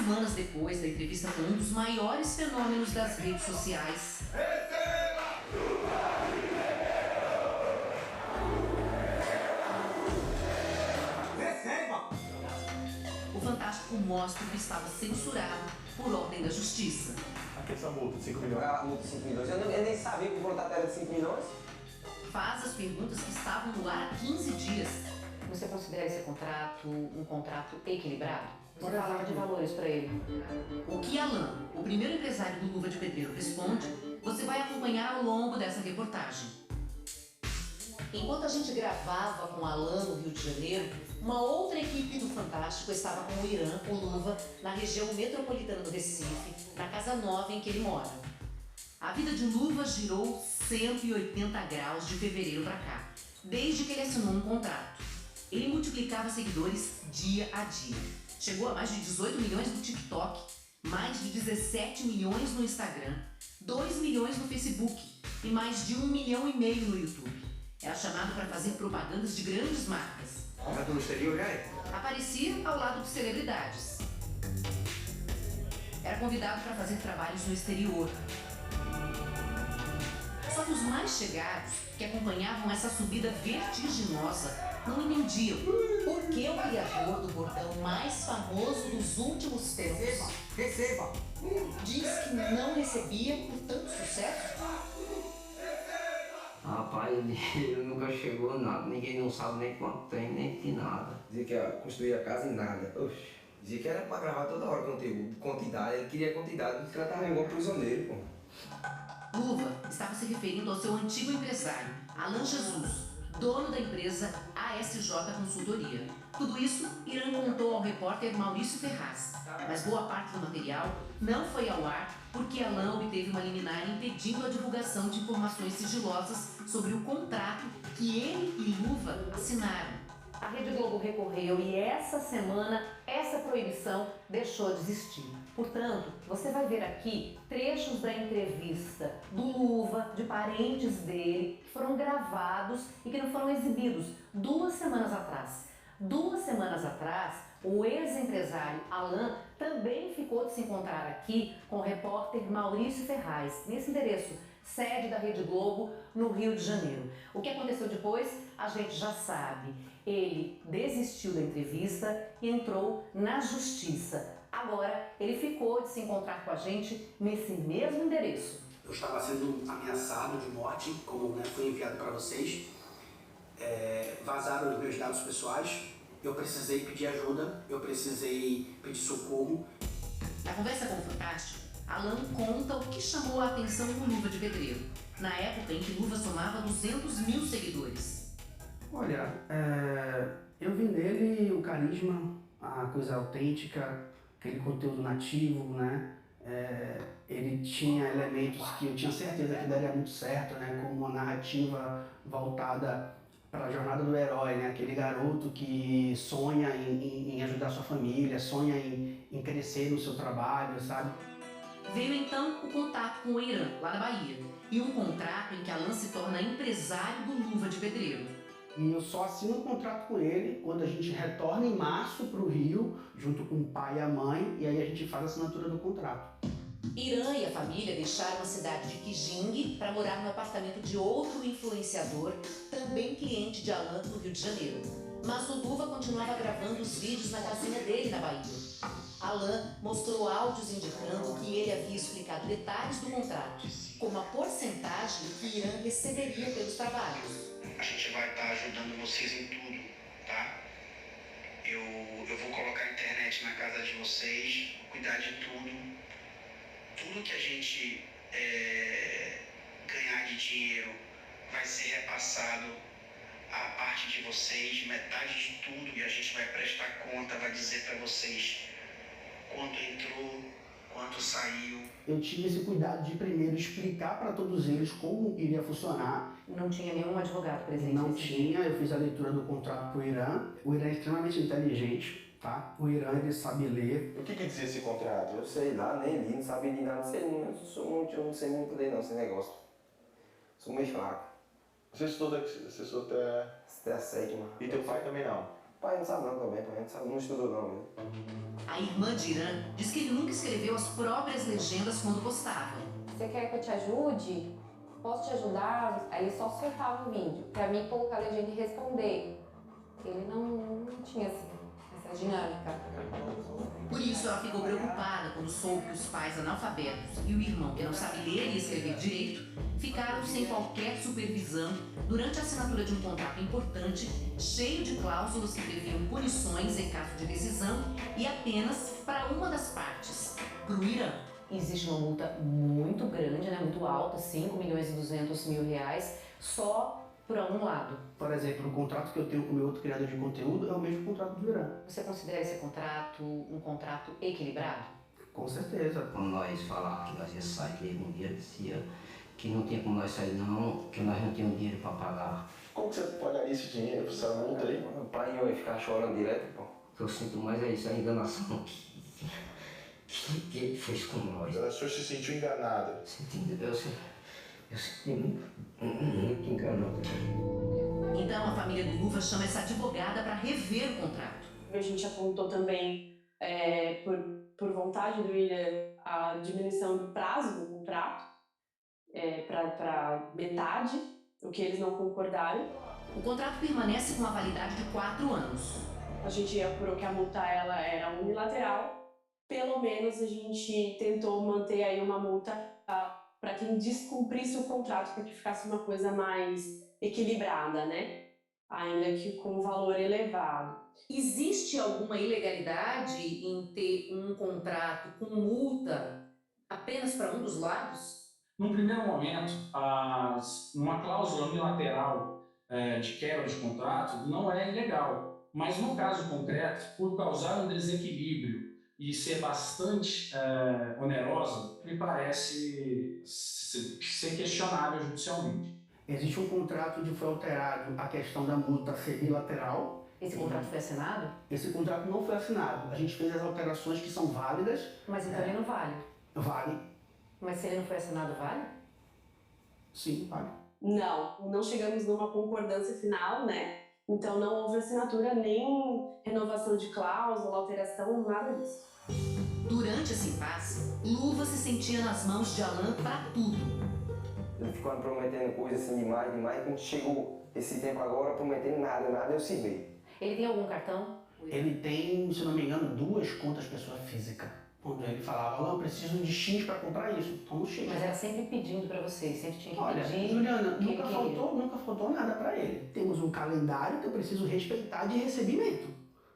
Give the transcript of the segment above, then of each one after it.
semanas depois da entrevista com um dos maiores fenômenos das redes sociais, o Fantástico mostra que estava censurado por ordem da justiça. Aqui essa multa de 5 milhões. A multa de 5 milhões. Eu nem sabia que o contrato era de 5 milhões. Faz as perguntas que estavam no ar há 15 dias. Você considera esse contrato um contrato equilibrado? Você falava de valores para ele. O que Alan, o primeiro empresário do Luva de Pedreiro, responde, você vai acompanhar ao longo dessa reportagem. Enquanto a gente gravava com Alan no Rio de Janeiro, uma outra equipe do Fantástico estava com o Irã, o Luva, na região metropolitana do Recife, na casa nova em que ele mora. A vida de Luva girou 180 graus de fevereiro para cá, desde que ele assinou um contrato. Ele multiplicava seguidores dia a dia. Chegou a mais de 18 milhões no TikTok, mais de 17 milhões no Instagram, 2 milhões no Facebook e mais de 1,5 milhão no YouTube. Era chamado para fazer propagandas de grandes marcas. Contrato no exterior, é? Aparecia ao lado de celebridades. Era convidado para fazer trabalhos no exterior. Só que os mais chegados, que acompanhavam essa subida vertiginosa, não entendiam por que o criador do bordão mais famoso dos últimos tempos Receba! diz que não recebia por tanto sucesso. Rapaz, ele nunca chegou a nada, ninguém não sabe nem quanto tem, nem que nada. Dizia que ia construir a casa em nada. Oxi. Dizia que era pra gravar toda hora conteúdo, quantidade, ele queria quantidade, porque ela tava igual prisioneiro, pô. Luva estava se referindo ao seu antigo empresário, Alan Jesus, dono da empresa ASJ Consultoria. Tudo isso Irã contou ao repórter Maurício Ferraz, mas boa parte do material não foi ao ar porque Alan obteve uma liminar impedindo a divulgação de informações sigilosas sobre o contrato que ele e Luva assinaram. A Rede Globo recorreu e essa semana essa proibição deixou de existir. Portanto, você vai ver aqui trechos da entrevista do Luva, de parentes dele, que foram gravados e que não foram exibidos 2 semanas atrás. 2 semanas atrás, o ex-empresário Alan também ficou de se encontrar aqui com o repórter Maurício Ferraz, nesse endereço, sede da Rede Globo, no Rio de Janeiro. O que aconteceu depois, a gente já sabe. Ele desistiu da entrevista e entrou na justiça. Agora, ele ficou de se encontrar com a gente nesse mesmo endereço. Eu estava sendo ameaçado de morte, como foi enviado para vocês. Vazaram os meus dados pessoais. Eu precisei pedir ajuda, eu precisei pedir socorro. Na conversa com o Fantástico, Alan conta o que chamou a atenção do Luva de Pedreiro, na época em que Luva somava 200 mil seguidores. Olha, eu vi nele o carisma, a coisa autêntica, aquele conteúdo nativo, né? Ele tinha elementos que eu tinha certeza que daria muito certo, né? Como uma narrativa voltada para a jornada do herói, né? Aquele garoto que sonha em ajudar sua família, sonha em crescer no seu trabalho, sabe? Veio então o contato com o Irã, lá na Bahia, e um contrato em que Alan se torna empresário do Luva de Pedreiro. E eu só assino um contrato com ele quando a gente retorna em março para o Rio, junto com o pai e a mãe, e aí a gente faz a assinatura do contrato. Irã e a família deixaram a cidade de Quijingue para morar no apartamento de outro influenciador, também cliente de Alan no Rio de Janeiro. Mas o Luva continuava gravando os vídeos na casinha dele na Bahia. Alan mostrou áudios indicando que ele havia explicado detalhes do contrato, como a porcentagem que Irã receberia pelos trabalhos. A gente vai estar ajudando vocês em tudo, tá? Eu vou colocar a internet na casa de vocês, cuidar de tudo. Tudo que a gente ganhar de dinheiro vai ser repassado à parte de vocês, metade de tudo, e a gente vai prestar conta, vai dizer para vocês quanto entrou, quanto saiu. Eu tive esse cuidado de primeiro explicar para todos eles como iria funcionar. Não tinha nenhum advogado presente? Não tinha, eu fiz a leitura do contrato para o Irã. O Irã é extremamente inteligente, tá? O Irã, ele sabe ler. O que dizia esse contrato? Eu sei lá, nem li, não sabia de nada. Eu não sei muito ler não, esse negócio. Sou meio fraco. Você estudou até... Até a 7ª. E teu pai também não? O pai não sabe não também, pai não sabe, não estudou não. Né? A irmã de Irã diz que ele nunca escreveu as próprias legendas quando postava. Você quer que eu te ajude? Posso te ajudar? Aí ele só soltava o vídeo pra mim colocar a legenda e responder. Ele não tinha essa dinâmica. Por isso, ela ficou preocupada quando soube que os pais analfabetos e o irmão, que não sabe ler e escrever direito, ficaram sem qualquer supervisão durante a assinatura de um contrato importante, cheio de cláusulas que previam punições em caso de rescisão e apenas para uma das partes, para o Irã. Existe uma multa muito grande, né, muito alta, 5.200.000 reais, só para um lado. Por exemplo, o contrato que eu tenho com o meu outro criador de conteúdo é o mesmo contrato do Irã. Você considera esse contrato um contrato equilibrado? Com certeza. Quando nós falávamos que nós ia sair um dia, dizia que não tinha como nós sair não, que nós não tínhamos dinheiro para pagar. Como que você pagaria esse dinheiro pra essa multa aí? O pai ia ficar chorando direto, pô. O que eu sinto mais é isso, a enganação que ele fez com nós. O senhor se sentiu enganado? Eu senti muito enganado. Então, a família do Luva chama essa advogada para rever o contrato. A gente apontou também, por vontade do Irã, a diminuição do prazo do contrato para metade, o que eles não concordaram. O contrato permanece com a validade de 4 anos. A gente apurou que a multa ela era unilateral. Pelo menos a gente tentou manter aí uma multa para quem descumprisse o contrato, para que ficasse uma coisa mais equilibrada, né? Ainda que com um valor elevado. Existe alguma ilegalidade em ter um contrato com multa apenas para um dos lados? Num primeiro momento, uma cláusula unilateral de quebra de contrato não é ilegal, mas no caso concreto, por causar um desequilíbrio e ser bastante onerosa, me parece ser questionável judicialmente. Existe um contrato onde foi alterado a questão da multa ser bilateral. Esse contrato foi assinado? Esse contrato não foi assinado. A gente fez as alterações que são válidas. Mas então ele não vale. Vale. Mas se ele não foi assinado, vale? Sim, vale. Não chegamos numa concordância final, né? Então não houve assinatura, nem renovação de cláusula, alteração, nada disso. Durante esse impasse, Luva se sentia nas mãos de Alan para tudo. Ele ficou me prometendo coisas assim demais, quando chegou esse tempo agora, prometendo nada eu se veio. Ele tem algum cartão? Ele tem, se não me engano, 2 contas pessoa física. Onde ele falava, não, eu preciso de X para comprar isso. Então não chega. Mas era sempre pedindo para vocês, sempre tinha que Olha, pedir. Juliana, nunca faltou nada para ele. Temos um calendário que eu preciso respeitar de recebimento,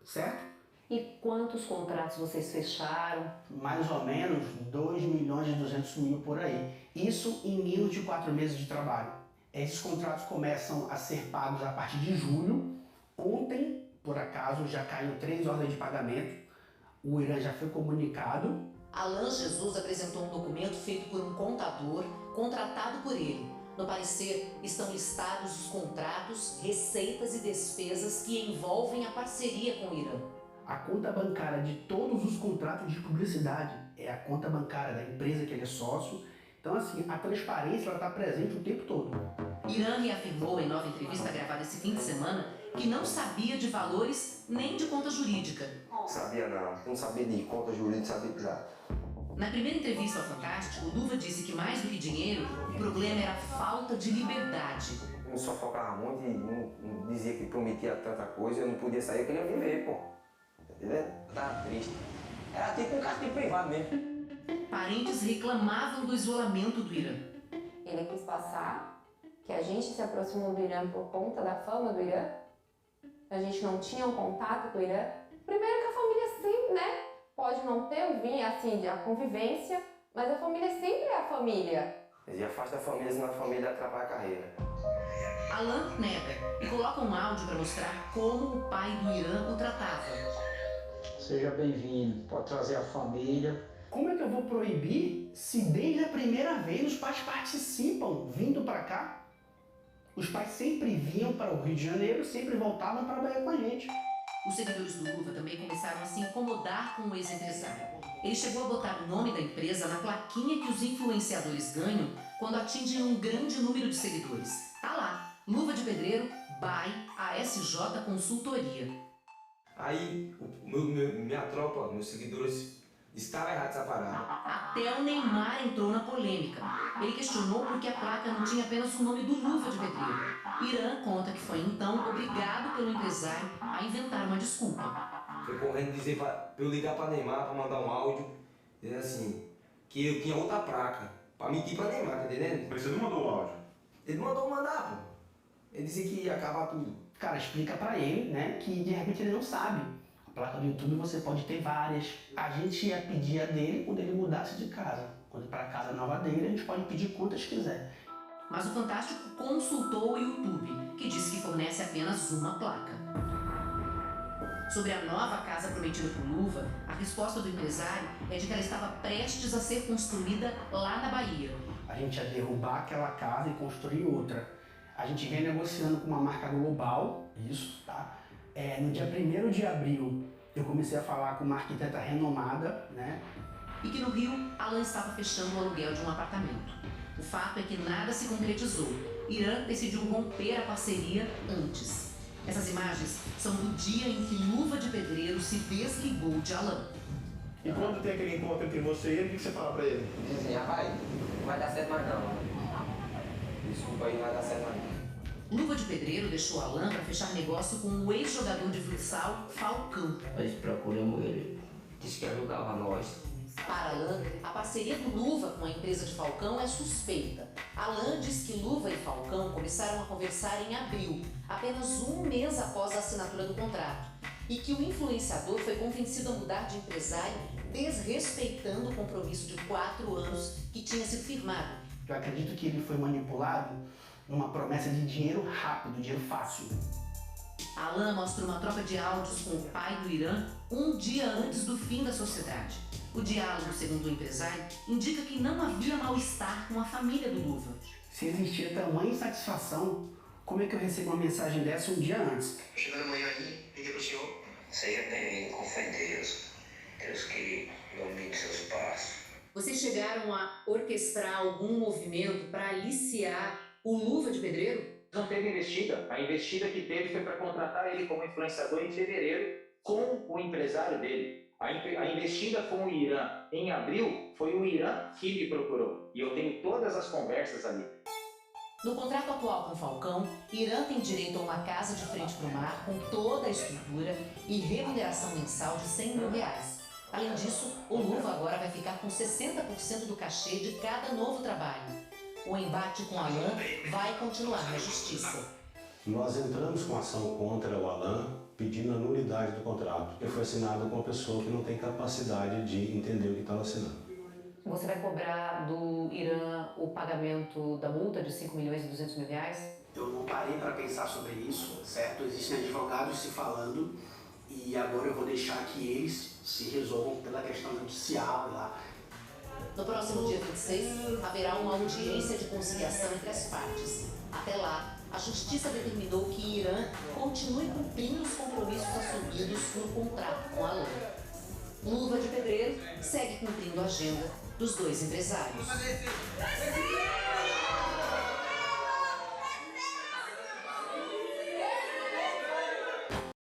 certo? E quantos contratos vocês fecharam? Mais ou menos 2.200.000 por aí. Isso em menos de 4 meses de trabalho. Esses contratos começam a ser pagos a partir de julho. Ontem, por acaso, já caiu 3 ordens de pagamento. O Irã já foi comunicado. Alan Jesus apresentou um documento feito por um contador contratado por ele. No parecer, estão listados os contratos, receitas e despesas que envolvem a parceria com o Irã. A conta bancária de todos os contratos de publicidade é a conta bancária da empresa que ele é sócio. Então, assim, a transparência está presente o tempo todo. Irã reafirmou em nova entrevista gravada esse fim de semana que não sabia de valores nem de conta jurídica. Sabia não sabia de conta jurídica, sabia de nada. Na primeira entrevista ao Fantástico, o Luva disse que mais do que dinheiro, o problema era a falta de liberdade. Eu só focava muito e não dizia que prometia tanta coisa, eu não podia sair, eu queria viver, pô. Tá entendendo? Eu tava triste. Era tipo um castigo privado mesmo. Parentes reclamavam do isolamento do Irã. Ele quis passar que a gente se aproximou do Irã por conta da fama do Irã. A gente não tinha um contato com o Irã. Primeiro que a família sempre, né? Pode não ter o vinho, assim, a convivência, mas a família sempre é a família. Eles afastam a família, senão a família atrapalha a carreira. Alan nega e coloca um áudio para mostrar como o pai do Irã o tratava. Seja bem-vindo, pode trazer a família. Como é que eu vou proibir se desde a primeira vez os pais participam vindo para cá? Os pais sempre vinham para o Rio de Janeiro, sempre voltavam para trabalhar com a gente. Os seguidores do Luva também começaram a se incomodar com o ex-empresário. Ele chegou a botar o nome da empresa na plaquinha que os influenciadores ganham quando atingem um grande número de seguidores. Tá lá, Luva de Pedreiro by ASJ Consultoria. Aí minha tropa, meus seguidores, estava errado essa parada. Até o Neymar entrou na polêmica. Ele questionou por que a placa não tinha apenas o nome do Luva de Pedreiro. Irã conta que foi então obrigado pelo empresário a inventar uma desculpa. Foi correndo dizer pra eu ligar pra Neymar pra mandar um áudio, dizendo assim, que eu tinha outra placa, pra mentir pra Neymar, tá entendendo? Mas você não mandou o áudio? Ele mandou mandar, pô. Ele disse que ia acabar tudo. Cara, explica pra ele, né, que de repente ele não sabe. A placa do YouTube você pode ter várias. A gente ia pedir a dele quando ele mudasse de casa. Quando ir pra casa nova dele, a gente pode pedir quantas quiser. Mas o Fantástico consultou o YouTube, que diz que fornece apenas uma placa. Sobre a nova casa prometida por Luva, a resposta do empresário é de que ela estava prestes a ser construída lá na Bahia. A gente ia derrubar aquela casa e construir outra. A gente vem negociando com uma marca global, isso, tá? No dia 1º de abril, eu comecei a falar com uma arquiteta renomada, né? E que no Rio, Alan estava fechando o aluguel de um apartamento. O fato é que nada se concretizou. Irã decidiu romper a parceria antes. Essas imagens são do dia em que Luva de Pedreiro se desligou de Alan. E quando tem aquele encontro entre você e ele, o que você fala pra ele? Diz assim, rapaz, não vai dar certo mais não. Desculpa aí, não vai dar certo mais não. Luva de Pedreiro deixou Alan para fechar negócio com o ex-jogador de futsal, Falcão. Nós procuramos ele, disse que ajudava nós. Para Alan, a parceria do Luva com a empresa de Falcão é suspeita. Alan diz que Luva e Falcão começaram a conversar em abril, apenas um mês após a assinatura do contrato, e que o influenciador foi convencido a mudar de empresário, desrespeitando o compromisso de 4 anos que tinha sido firmado. Eu acredito que ele foi manipulado numa promessa de dinheiro rápido, dinheiro fácil. Alan mostra uma troca de áudios com o pai do Irã um dia antes do fim da sociedade. O diálogo, segundo o empresário, indica que não havia mal-estar com a família do Luva. Se existia tamanha insatisfação, como é que eu recebo uma mensagem dessa um dia antes? Chegando amanhã aí, liguei pro senhor. Seja bem-vindo, com fé em Deus. Deus que domine seus passos. Vocês chegaram a orquestrar algum movimento para aliciar o Luva de Pedreiro? Não teve investida. A investida que teve foi para contratar ele como influenciador em fevereiro com o empresário dele. A investida com o Irã em abril foi o Irã que me procurou. E eu tenho todas as conversas ali. No contrato atual com o Falcão, Irã tem direito a uma casa de frente para o mar com toda a estrutura e remuneração mensal de R$100 mil. Além disso, o Luva agora vai ficar com 60% do cachê de cada novo trabalho. O embate com Alan vai continuar na justiça. Nós entramos com ação contra o Alan, pedindo a nulidade do contrato, que foi assinado com uma pessoa que não tem capacidade de entender o que estava assinando. Você vai cobrar do Irã o pagamento da multa de R$5.200 mil? Eu não parei para pensar sobre isso, certo? Existem advogados se falando e agora eu vou deixar que eles se resolvam pela questão judicial lá. No próximo dia 26, haverá uma audiência de conciliação entre as partes. Até lá, a Justiça determinou que Irã continue cumprindo os compromissos assumidos no contrato com Alan. Luva de Pedreiro segue cumprindo a agenda dos dois empresários.